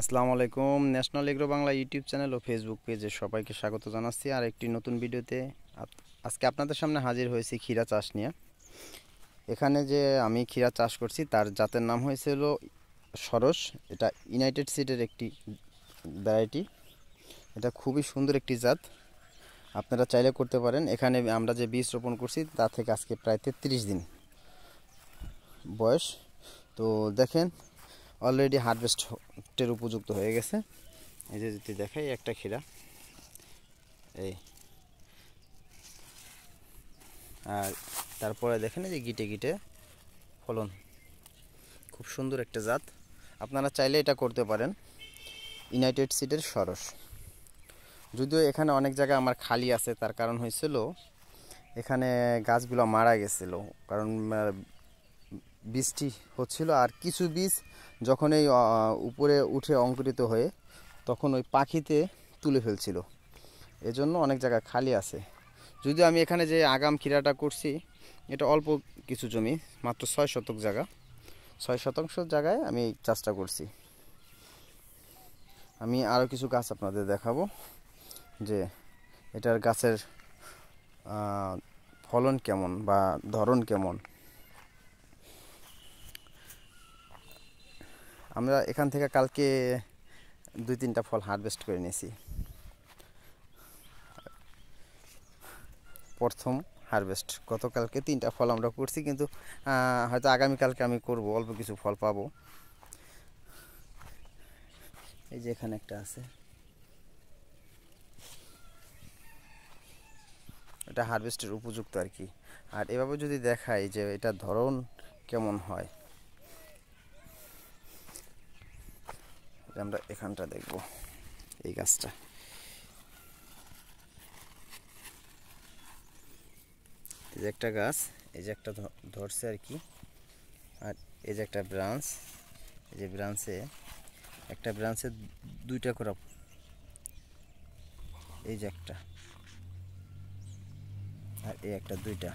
আসসালামু আলাইকুম। National agro Bangla YouTube channel ও ফেসবুক পেজে সবাইকে স্বাগত জানাচ্ছি আর একটি নতুন ভিডিওতে। আজকে আপনাদের সামনে হাজির হয়েছি ক্ষীরা চাষ নিয়ে। এখানে যে আমি ক্ষীরা চাষ করছি তার জাতের নাম হয়েছিল সরস। এটা ইউনাইটেড সিডের একটি ভ্যারাইটি। এটা খুবই সুন্দর একটি জাত, আপনারা চাইলে করতে পারেন। এখানে আমরা যে বীজ রোপণ করছি তা থেকে আজকে প্রায় 33 দিন বয়স। তো দেখেন অলরেডি হারভেস্টের উপযুক্ত হয়ে গেছে। এই যে যদি দেখাই একটা ক্ষীরা, এই আর তারপরে দেখেন এই যে গিটে গিটে ফলন, খুব সুন্দর একটা জাত। আপনারা চাইলে এটা করতে পারেন, ইউনাইটেড সিডের সরস। যদিও এখানে অনেক জায়গায় আমার খালি আছে, তার কারণ হয়েছিল এখানে গাছগুলো মারা গেছিল, কারণ বৃষ্টি হচ্ছিল আর কিছু বীজ যখন এই উপরে উঠে অঙ্কুরিত হয়ে তখন ওই পাখিতে তুলে ফেলছিল, এজন্য অনেক জায়গা খালি আছে। যদিও আমি এখানে যে আগাম ক্ষীরাটা করছি এটা অল্প কিছু জমি, মাত্র 6 শতক জায়গা, 6 শতাংশ জায়গায় আমি এই চাষটা করছি। আমি আরও কিছু গাছ আপনাদের দেখাবো যে এটার গাছের ফলন কেমন বা ধরন কেমন। আমরা এখান থেকে কালকে 2-3টা ফল হারভেস্ট করে নিয়েছি, প্রথম হারভেস্ট। গতকালকে 3টা ফল আমরা করছি, কিন্তু হয়তো আগামীকালকে আমি করব, অল্প কিছু ফল পাবো। এই যে এখানে একটা আছে, এটা হারভেস্টের উপযুক্ত আর কি। আর এভাবে যদি দেখাই যে এটা ধরন কেমন হয়, আমরা এখানটা দেখব। এই গাছটা, এই যে একটা গাছ, এই যে একটা ধরছে আর কি। আর এই যে একটা ব্রাঞ্চ, এই যে একটা ব্রাঞ্চে 2টা করে, এই যে একটা আর এই একটা 2টা,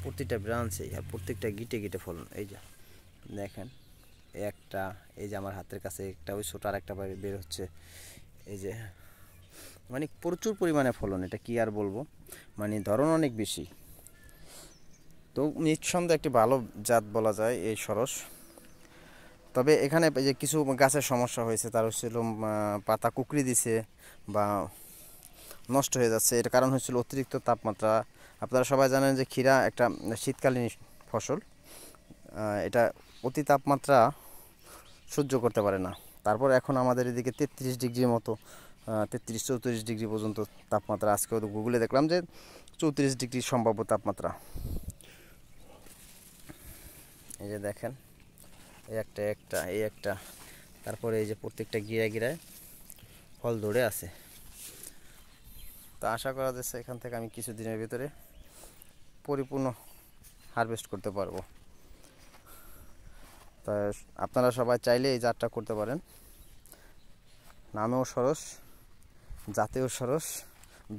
প্রত্যেকটা ব্রাঞ্চে আর প্রত্যেকটা গিটে গিটে ফলন। এই যে দেখেন একটা, এই যে আমার হাতের কাছে একটা, ওই ছোট আর একটা বের হচ্ছে। এই যে মানে প্রচুর পরিমাণে ফলন, এটা কি আর বলবো, মানে ধরন অনেক বেশি। তো নিঃসন্দেহে একটি ভালো জাত বলা যায় এই সরস। তবে এখানে যে কিছু গাছের সমস্যা হয়েছে, তার হচ্ছিল পাতা কুকরি দিছে বা নষ্ট হয়ে যাচ্ছে। এর কারণ হচ্ছিল অতিরিক্ত তাপমাত্রা। আপনারা সবাই জানেন যে ক্ষীরা একটা শীতকালীন ফসল, এটা অতি তাপমাত্রা সহ্য করতে পারে না। তারপর এখন আমাদের এদিকে 33 ডিগ্রির মতো, 33-34 ডিগ্রি পর্যন্ত তাপমাত্রা। আজকে গুগলে দেখলাম যে 34 ডিগ্রি সম্ভাব্য তাপমাত্রা। এই যে দেখেন এই একটা, তারপরে এই যে প্রত্যেকটা গিরা গিরায় ফল ধরে আছে। তা আশা করা যাচ্ছে এখান থেকে আমি কিছুদিনের ভিতরে পরিপূর্ণ হারভেস্ট করতে পারবো। তা আপনারা সবাই চাইলে এই জাতটা করতে পারেন। নামেও সরস, জাতেও সরস,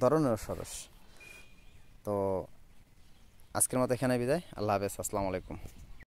ধরনেও সরস। তো আজকের মতো এখানে বিদায়। আল্লাহ হাফেজ, আসসালামু আলাইকুম।